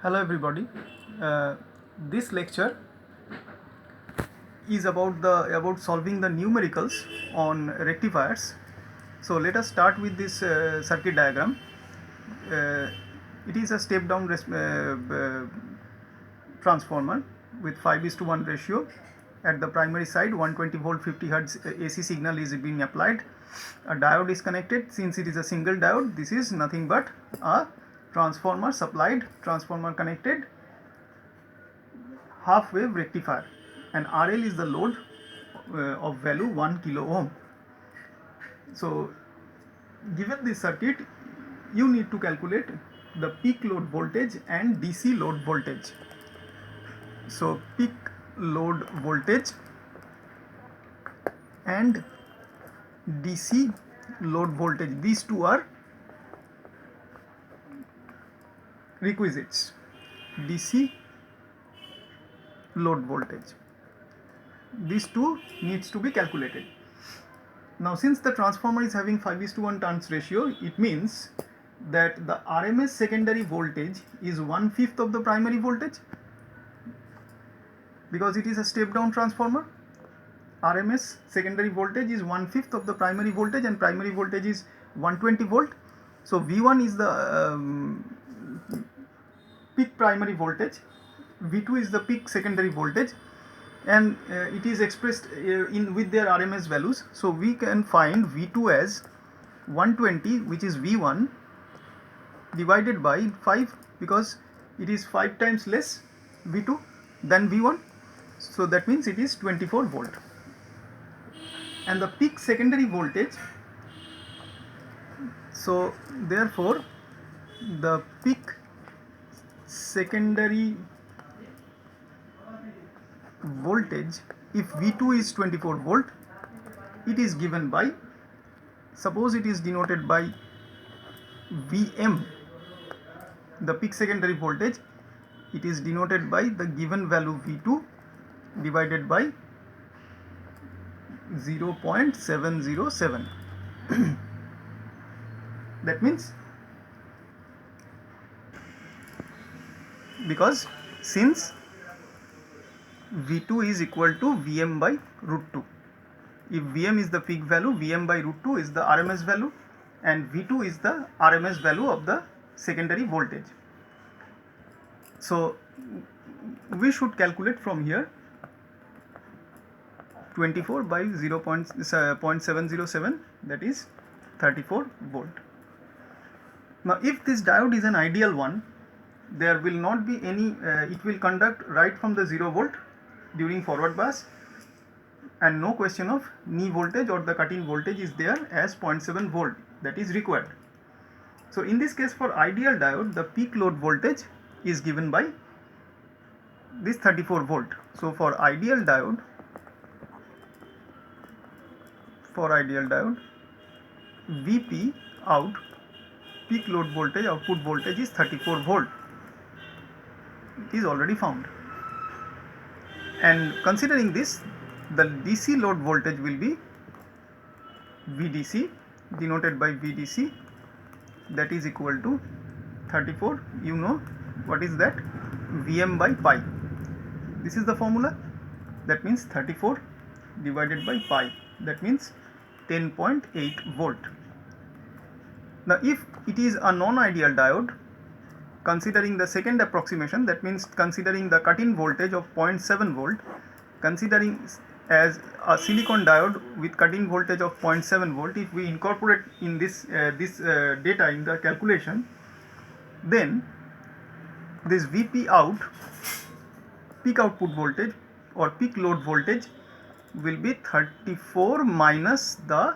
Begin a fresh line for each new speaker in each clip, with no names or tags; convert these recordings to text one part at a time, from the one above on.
Hello everybody. Uh, this lecture is about solving the numericals on rectifiers. So let us start with this circuit diagram. Uh, it is a step down transformer with 5:1 ratio. At the primary side, 120 volt 50 hertz AC signal is being applied. A diode is connected. Since it is a single diode, this is nothing but a transformer supplied, transformer connected half wave rectifier, and RL is the load of value 1 kilo ohm. So given this circuit, you need to calculate the peak load voltage and DC load voltage. So peak load voltage and DC load voltage, these two are requisites. DC load voltage, these two needs to be calculated. Now since the transformer is having 5:1 turns ratio, it means that the RMS secondary voltage is 1/5 of the primary voltage, because it is a step down transformer. RMS secondary voltage is 1/5 of the primary voltage, and primary voltage is 120 volt. So V1 is the peak primary voltage, V2 is the peak secondary voltage, and it is expressed in with their RMS values. So we can find V2 as 120, which is V1, divided by 5, because it is 5 times less V2 than V1. So that means it is 24 volt. And the peak secondary voltage, so therefore the peak secondary voltage, if V2 is 24 volt, it is given by, suppose it is denoted by Vm, the peak secondary voltage, it is denoted by the given value V2 divided by 0.707. That means, because since V2 is equal to Vm by root 2, if Vm is the peak value, Vm by root 2 is the RMS value, and V2 is the RMS value of the secondary voltage. So we should calculate from here 24 by 0.707, that is 34 volt. Now if this diode is an ideal one, there will not be any, it will conduct right from the 0 volt during forward bias, and no question of knee voltage or the cut-in voltage is there, as 0.7 volt that is required. So in this case, for ideal diode, the peak load voltage is given by this 34 volt. So for ideal diode, Vp out, peak load voltage, output voltage is 34 volt. It is already found. And considering this, the DC load voltage will be VDC, denoted by VDC, that is equal to 34, you know what is that, Vm by pi. This is the formula. That means 34 divided by pi, that means 10.8 volt. Now if it is a non-ideal diode, considering the second approximation, that means considering the cut-in voltage of 0.7 volt, considering as a silicon diode with cut-in voltage of 0.7 volt, if we incorporate in this data in the calculation, then this Vp out, peak output voltage or peak load voltage, will be 34 minus the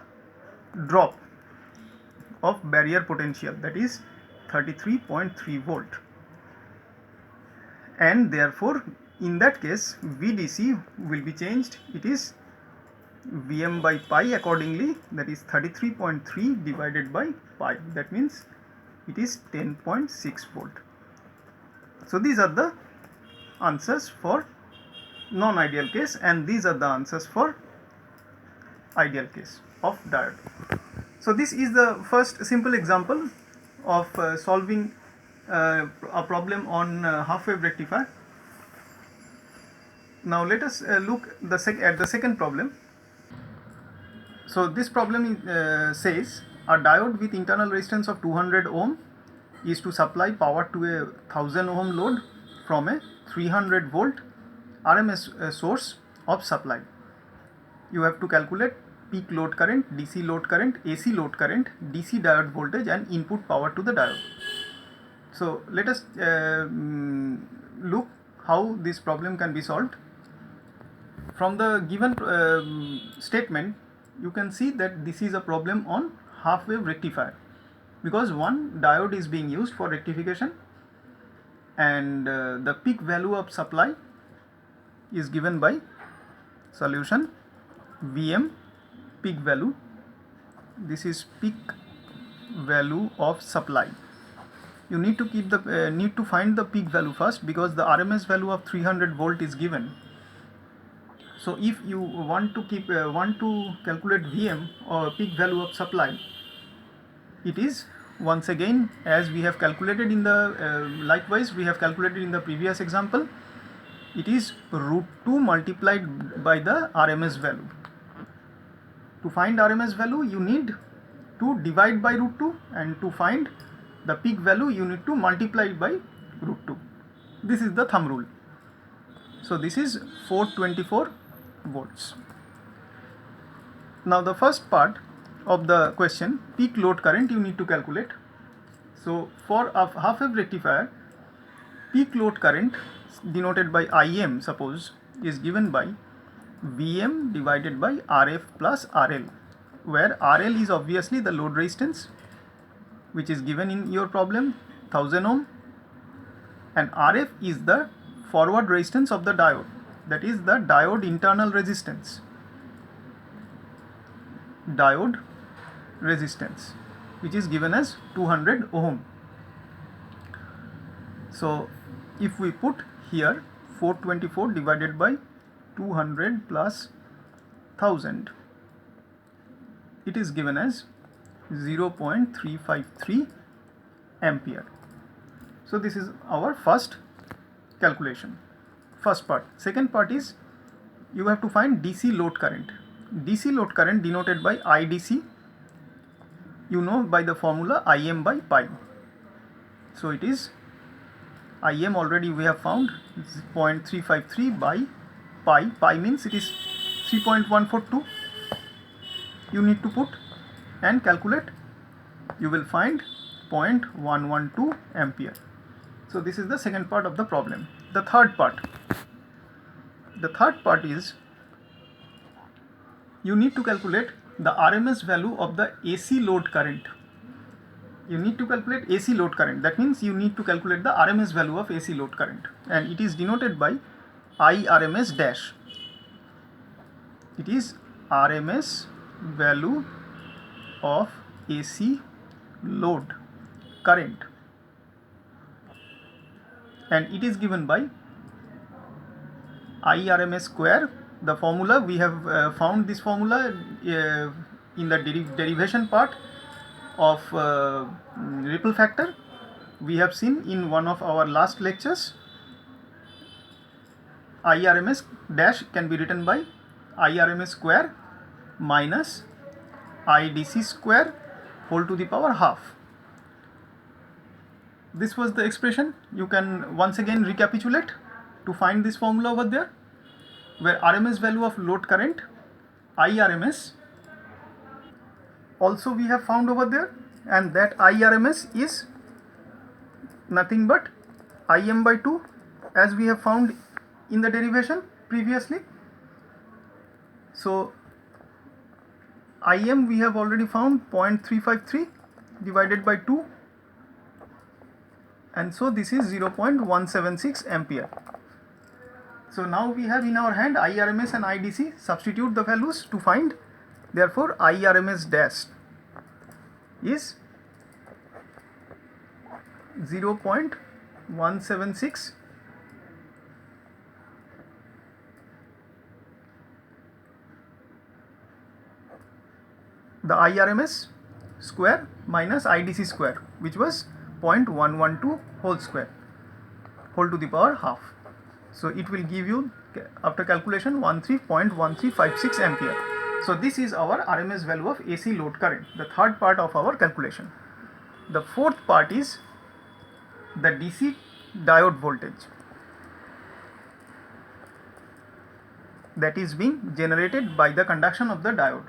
drop of barrier potential, that is 33.3 volt, and therefore in that case VDC will be changed, it is Vm by pi accordingly, that is 33.3 divided by pi, that means it is 10.6 volt. So these are the answers for non-ideal case, and these are the answers for ideal case of diode. So this is the first simple example of solving a problem on half wave rectifier. Now let us look at the second problem. So this problem says a diode with internal resistance of 200 ohm is to supply power to a 1000 ohm load from a 300 volt RMS source of supply. You have to calculate peak load current, DC load current, AC load current, DC diode voltage and input power to the diode. So let us look how this problem can be solved. From the given statement, you can see that this is a problem on half wave rectifier, because one diode is being used for rectification and the peak value of supply is given by solution Vm peak value. This is peak value of supply. You need to keep the need to find the peak value first, because the RMS value of 300 volt is given. So if you want to calculate Vm or peak value of supply, it is once again, as we have calculated in the likewise we have calculated in the previous example, it is √2 multiplied by the RMS value. To find RMS value, you need to divide by √2, and to find the peak value you need to multiply it by √2. This is the thumb rule. So this is 424 volts. Now the first part of the question, peak load current, you need to calculate. So for a half wave rectifier, peak load current denoted by Im, suppose, is given by Vm divided by Rf plus RL, where RL is obviously the load resistance which is given in your problem, 1000 ohm, and Rf is the forward resistance of the diode, that is the diode internal resistance, which is given as 200 ohm. So if we put here 424 divided by 200 plus 1000, it is given as 0.353 ampere. So this is our first calculation, first part. Second part is you have to find DC load current. DC load current denoted by IDC, you know by the formula Im by pi. So it is Im already we have found 0.353 by pi. Pi means it is 3.142. You need to put and calculate. You will find 0.112 ampere. So this is the second part of the problem. The third part is you need to calculate the RMS value of the AC load current. You need to calculate AC load current. That means you need to calculate the RMS value of AC load current, and it is denoted by IRMS dash. It is RMS value of AC load current, and it is given by IRMS square. The formula we have found this formula in the derivation part of ripple factor. We have seen in one of our last lectures. IRMS dash can be written by IRMS square minus IDC square whole to the power half. This was the expression. You can once again recapitulate to find this formula over there, where RMS value of load current, IRMS, also we have found over there, and that IRMS is nothing but Im by 2, as we have found in the derivation previously. So Im we have already found 0.353 divided by 2, and so this is 0.176 ampere. So now we have in our hand IRMS and IDC. Substitute the values to find. Therefore IRMS dash is 0.176 the IRMS square minus IDC square, which was 0.112 whole square whole to the power half. So it will give you after calculation 13.1356 ampere. So this is our RMS value of AC load current, the third part of our calculation. The fourth part is the DC diode voltage that is being generated by the conduction of the diode,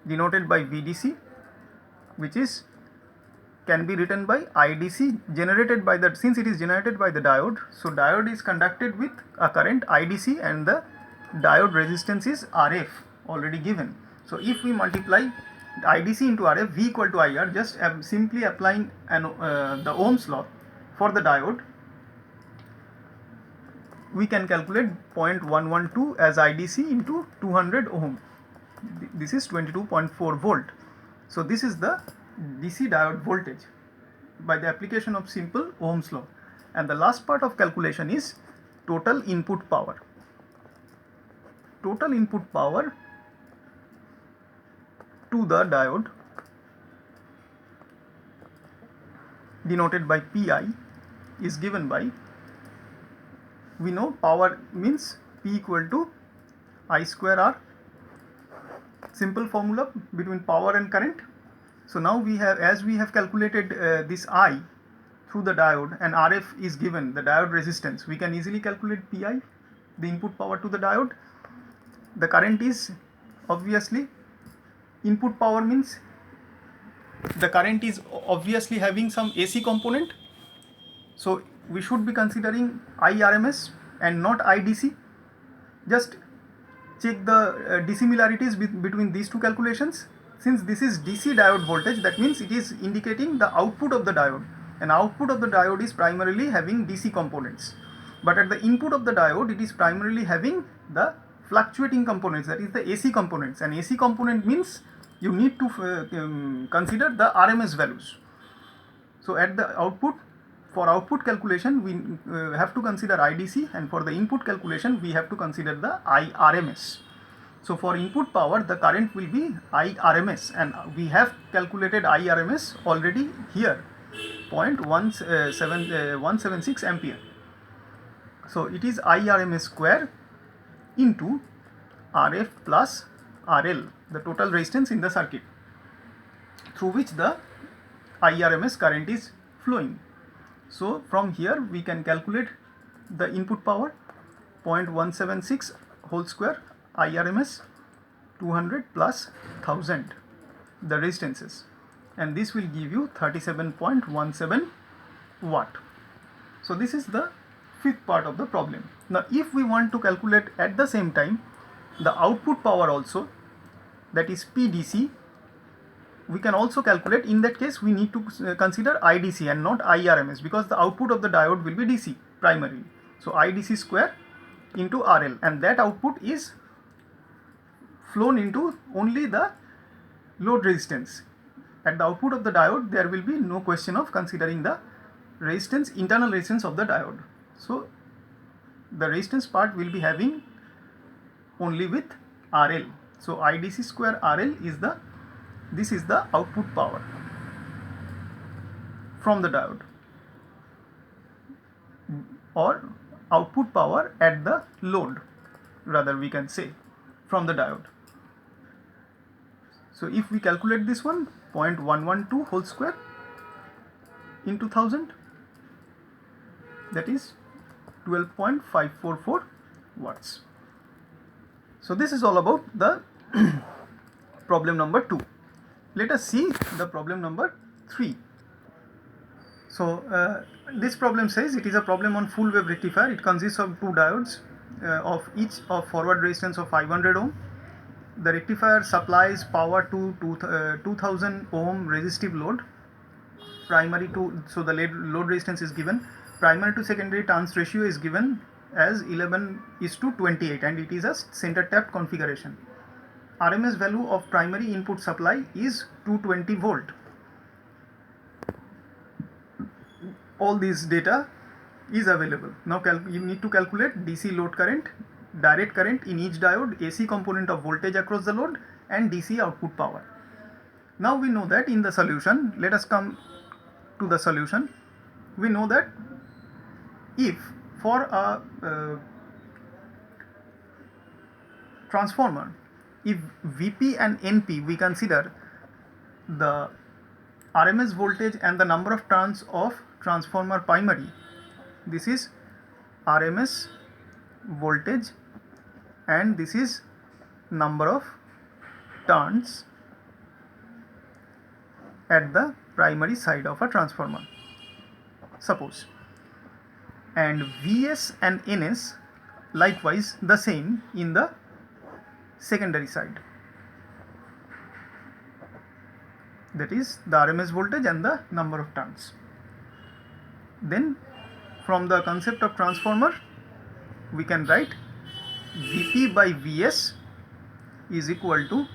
denoted by VDC, which is can be written by IDC, generated by the, since it is generated by the diode, so diode is conducted with a current IDC and the diode resistance is RF already given. So if we multiply IDC into RF, V equal to IR, just simply applying the Ohm's law for the diode, we can calculate 0.112 as IDC into 200 ohm. This is 22.4 volt. So this is the DC diode voltage by the application of simple Ohm's law. And the last part of calculation is total input power. Total input power to the diode, denoted by Pi, is given by, we know power means P equal to I square R, simple formula between power and current. So now we have, as we have calculated this I through the diode and RF is given, the diode resistance, we can easily calculate Pi, the input power to the diode. The current is obviously, input power means the current is obviously having some AC component. So we should be considering IRMS and not IDC. Just check the dissimilarities between these two calculations. Since this is DC diode voltage, that means it is indicating the output of the diode, and output of the diode is primarily having DC components. But at the input of the diode, it is primarily having the fluctuating components, that is the AC components. And AC component means you need to consider the RMS values. So at the output, for output calculation, we have to consider IDC, and for the input calculation, we have to consider the IRMS. So for input power, the current will be IRMS, and we have calculated IRMS already here, 0.176 ampere. So it is IRMS square into RF plus RL, the total resistance in the circuit through which the IRMS current is flowing. So from here we can calculate the input power, 0.176 whole square IRMS, 200 plus 1000, the resistances, and this will give you 37.17 watt. So this is the fifth part of the problem. Now if we want to calculate at the same time the output power also, that is PDC, we can also calculate. In that case we need to consider IDC and not IRMS, because the output of the diode will be DC primarily. So IDC square into RL, and that output is flown into only the load resistance. At the output of the diode, there will be no question of considering the resistance, internal resistance of the diode. So the resistance part will be having only with RL. So IDC square RL is the, this is the output power from the diode, or output power at the load, rather we can say, from the diode. So if we calculate this one, 0.112 whole square into 1000, that is 12.544 watts. So this is all about the problem number 2. Let us see the problem number 3. So this problem says it is a problem on full wave rectifier. It consists of two diodes of each of forward resistance of 500 ohm. The rectifier supplies power to 2000 ohm resistive load, primary to, so the load resistance is given, primary to secondary turns ratio is given as 11:28, and it is a center tapped configuration. RMS value of primary input supply is 220 volt. All these data is available. Now you need to calculate DC load current, direct current in each diode, AC component of voltage across the load, and DC output power. Now we know that in the solution, let us come to the solution, we know that if for a transformer, if Vp and Np we consider the RMS voltage and the number of turns of transformer primary, this is RMS voltage and this is number of turns at the primary side of a transformer, suppose, and Vs and Ns likewise the same in the secondary side, that is the RMS voltage and the number of turns. Then from the concept of transformer we can write Vp by Vs is equal to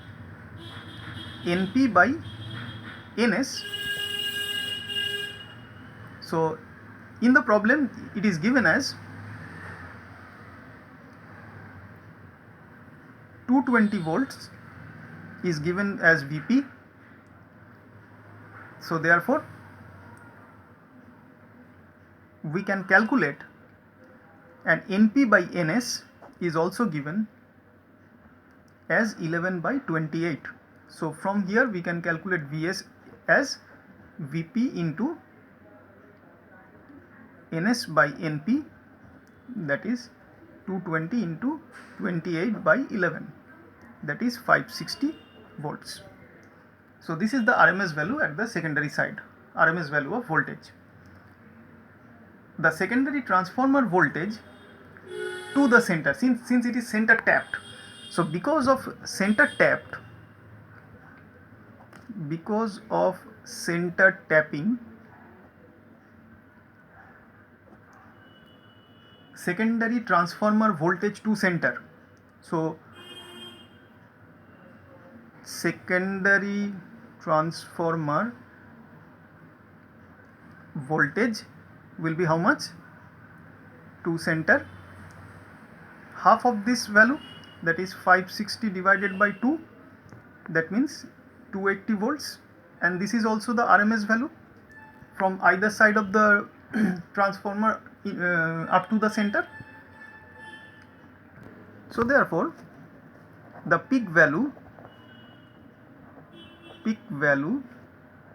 Np by Ns. So in the problem it is given as 220 volts is given as Vp. So therefore we can calculate, and Np by Ns is also given as 11 by 28. So from here we can calculate Vs as Vp into Ns by Np, that is 220 into 28 by 11, that is 560 volts. So this is the RMS value at the secondary side, RMS value of voltage. The secondary transformer voltage to the center, since it is center tapped, so because of center tapping, secondary transformer voltage to center, so secondary transformer voltage will be how much? To center, half of this value, that is 560 divided by 2, that means 280 volts, and this is also the RMS value from either side of the transformer up to the center. So therefore the peak value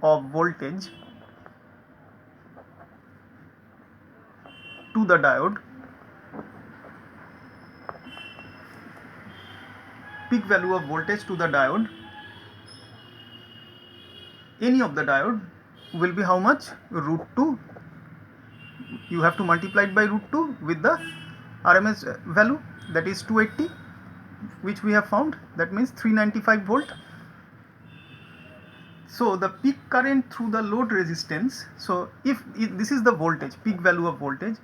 of voltage to the diode, any of the diode, will be how much? Root 2. You have to multiply it by root 2 with the RMS value, that is 280, which we have found, that means 395 volt. So the peak current through the load resistance, so if this is the voltage, peak value of voltage,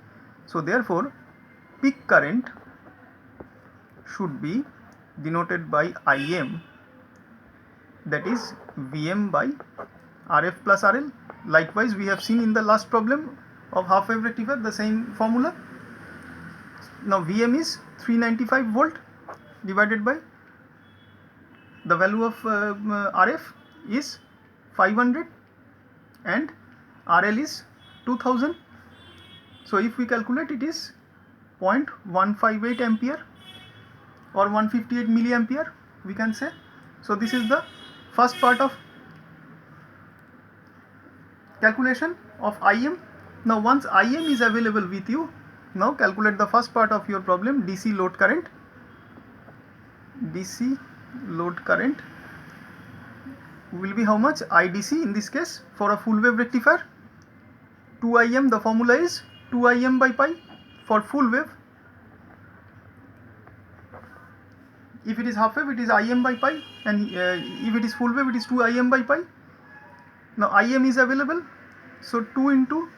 so therefore peak current should be denoted by Im, that is Vm by Rf plus RL. Likewise we have seen in the last problem of half wave rectifier the same formula. Now Vm is 395 volt divided by the value of Rf is 500 and RL is 2000. So if we calculate, it is 0.158 ampere or 158 milliampere we can say. So this is the first part of calculation of Im. Now once Im is available with you, now calculate the first part of your problem, DC load current. DC load current will be how much? IDC in this case for a full wave rectifier. 2Im, the formula is 2Im by pi for full wave. If it is half wave, it is Im by pi, and if it is full wave, it is 2Im by pi. Now Im is available, so 2 into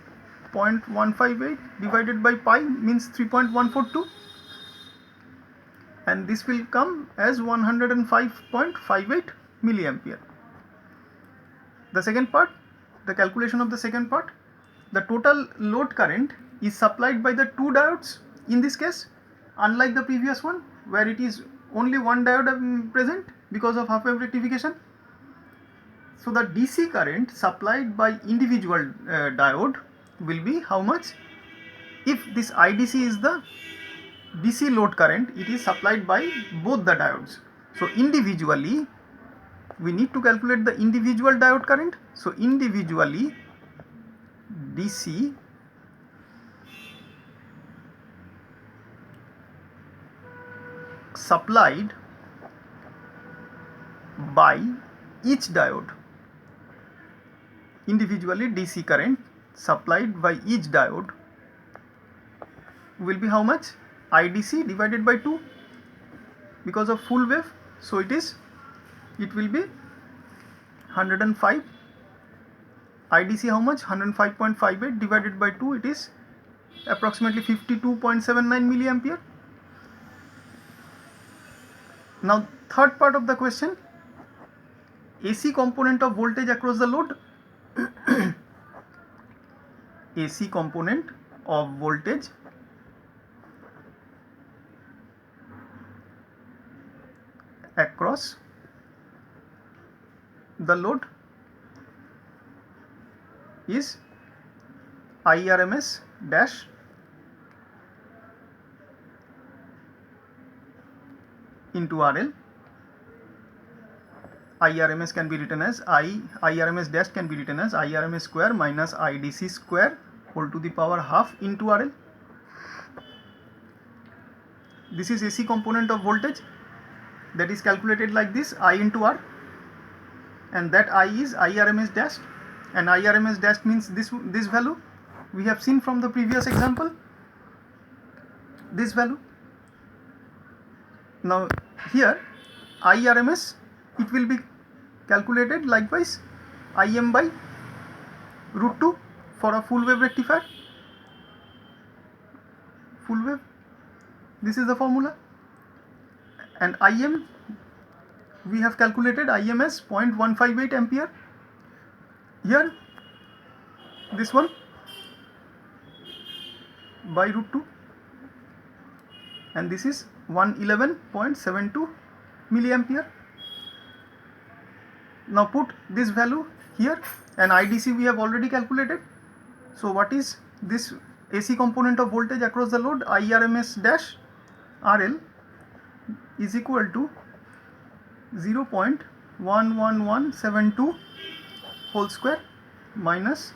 0.158 divided by pi means 3.142, and this will come as 105.58 milliampere. The second part, the calculation of the second part, the total load current is supplied by the two diodes in this case, unlike the previous one where it is only one diode present because of half wave rectification. So the DC current supplied by individual diode will be how much? If this IDC is the DC load current, it is supplied by both the diodes. So individually we need to calculate the individual diode current. So individually DC supplied by each diode, individually DC current supplied by each diode will be how much? IDC divided by 2, because of full wave, so it will be 105. IDC how much? 105.58 divided by 2, it is approximately 52.79 milliampere. Now third part of the question, AC component of voltage across the load. AC component of voltage across the load is IRMS dash into RL. IRMS can be written as IRMS dash can be written as IRMS square minus IDC square whole to the power half into RL. This is AC component of voltage, that is calculated like this, I into R, and that I is IRMS dash, and IRMS dash means this value we have seen from the previous example, this value. Now here IRMS, it will be calculated likewise Im by root 2 for a full wave rectifier, full wave, this is the formula. And Im we have calculated Im as 0.158 ampere, here this one by root 2, and this is 111.72 milliampere. Now put this value here, and IDC we have already calculated. So what is this AC component of voltage across the load? IRMS dash RL is equal to 0.11172 whole square minus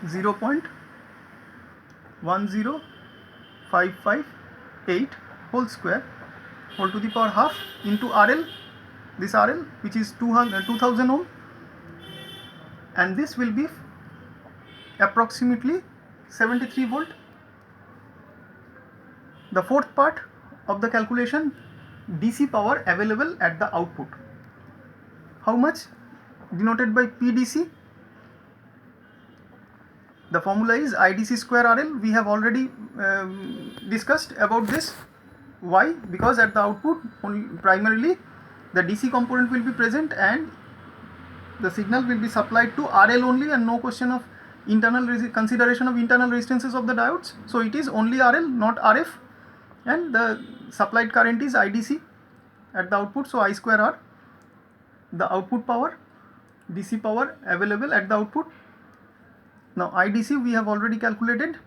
0.10558 whole square whole to the power half into RL, this RL which is 2000 ohm, and this will be approximately 73 volt. The fourth part of the calculation, DC power available at the output. How much? Denoted by PDC. The formula is IDC square RL. We have already discussed about this. Why? Because at the output only primarily the DC component will be present and the signal will be supplied to RL only, and no question of internal consideration of internal resistances of the diodes. So it is only RL, not RF, and the supplied current is IDC at the output, so I square R, the output power, DC power available at the output. Now IDC we have already calculated,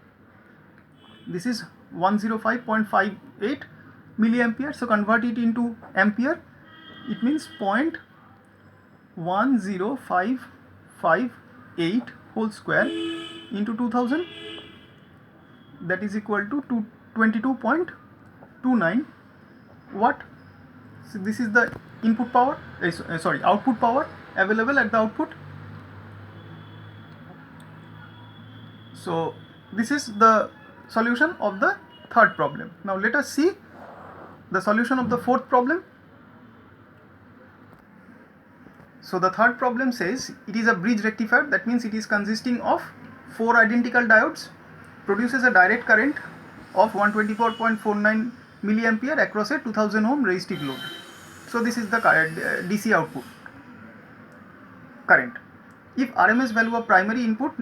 this is 105.58 milliampere, so convert it into ampere, it means 0.10558 whole square into 2000, that is equal to 22.29 watt. So this is the input power, output power available at the output. So this is the solution of the third problem. Now let us see the solution of the fourth problem. So the third problem says it is a bridge rectifier, that means it is consisting of 4 identical diodes, produces a direct current of 124.49 milliampere across a 2000 ohm resistive load. So this is the current DC output current. If RMS value of primary input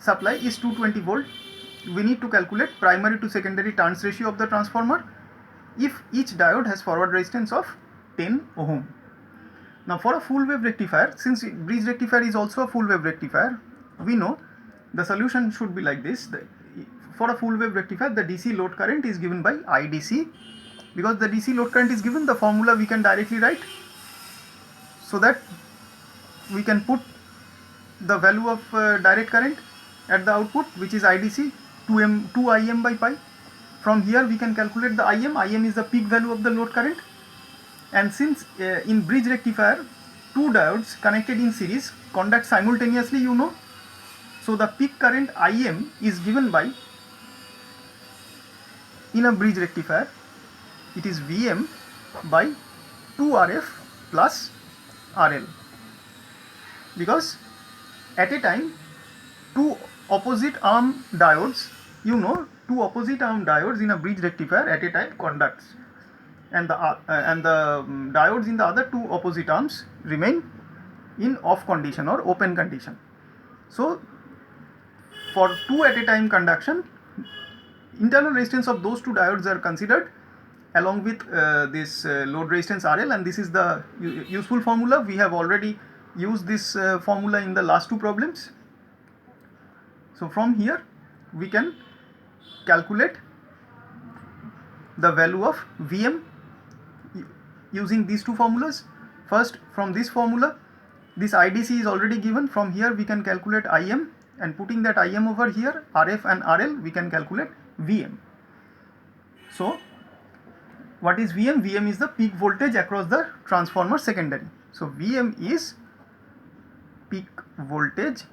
supply is 220 volt, we need to calculate primary to secondary turns ratio of the transformer if each diode has forward resistance of 10 ohm. Now for a full wave rectifier, since bridge rectifier is also a full wave rectifier, we know the solution should be like this. For a full wave rectifier, the DC load current is given by IDC. Because the DC load current is given, the formula we can directly write, so that we can put the value of direct current at the output, which is IDC 2Im by pi. From here we can calculate the Im is the peak value of the load current, and since in bridge rectifier two diodes connected in series conduct simultaneously, so the peak current Im is given by, in a bridge rectifier, it is Vm by 2Rf plus RL, because at a time two opposite arm diodes, two opposite arm diodes in a bridge rectifier at a time conducts, and the diodes in the other two opposite arms remain in off condition or open condition. So for two at a time conduction, internal resistance of those two diodes are considered along with this load resistance RL, and this is the useful formula. We have already used this formula in the last two problems. So from here we can calculate the value of Vm using these two formulas. First, from this formula, this IDC is already given. From here we can calculate Im, and putting that Im over here, Rf and RL, we can calculate Vm. So what is Vm? Vm is the peak voltage across the transformer secondary. So Vm is peak voltage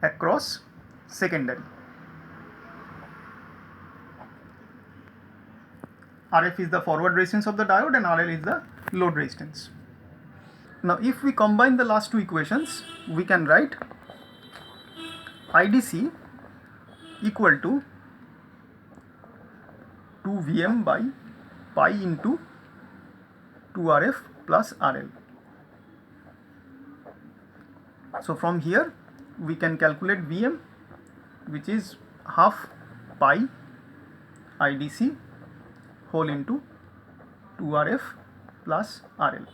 across secondary. Rf is the forward resistance of the diode and RL is the load resistance. Now if we combine the last two equations, we can write IDC equal to 2Vm by pi into 2Rf plus RL. So from here we can calculate Vm, which is half pi IDC whole into 2Rf plus RL.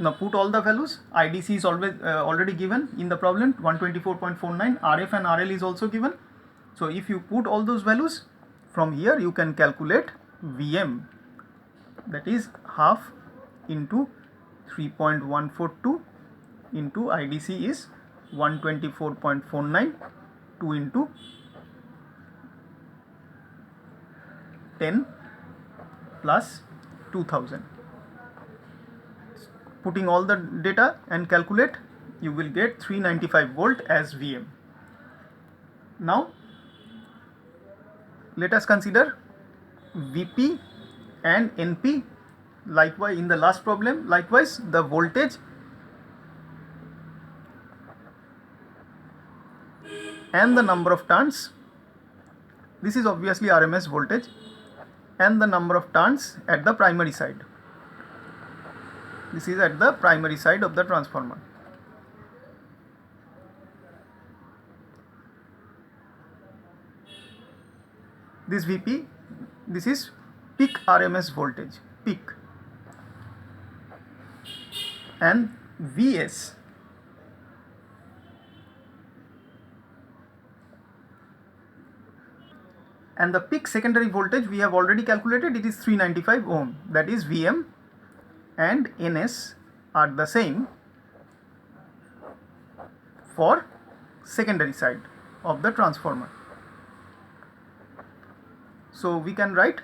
Now put all the values. IDC is already given in the problem, 124.49. Rf and RL is also given. So if you put all those values, from here you can calculate Vm, that is half into 3.142 into IDC is 124.49, 2 into 10 plus 2000. Putting all the data and calculate, you will get 395 volt as Vm. Now let us consider Vp and Np. Likewise, in the last problem, likewise the voltage and the number of turns. This is obviously RMS voltage, and the number of turns at the primary side. This is at the primary side of the transformer. This Vp, this is peak RMS voltage, peak, and Vs and the peak secondary voltage we have already calculated, it is 395 ohm, that is Vm and Ns are the same for secondary side of the transformer. So we can write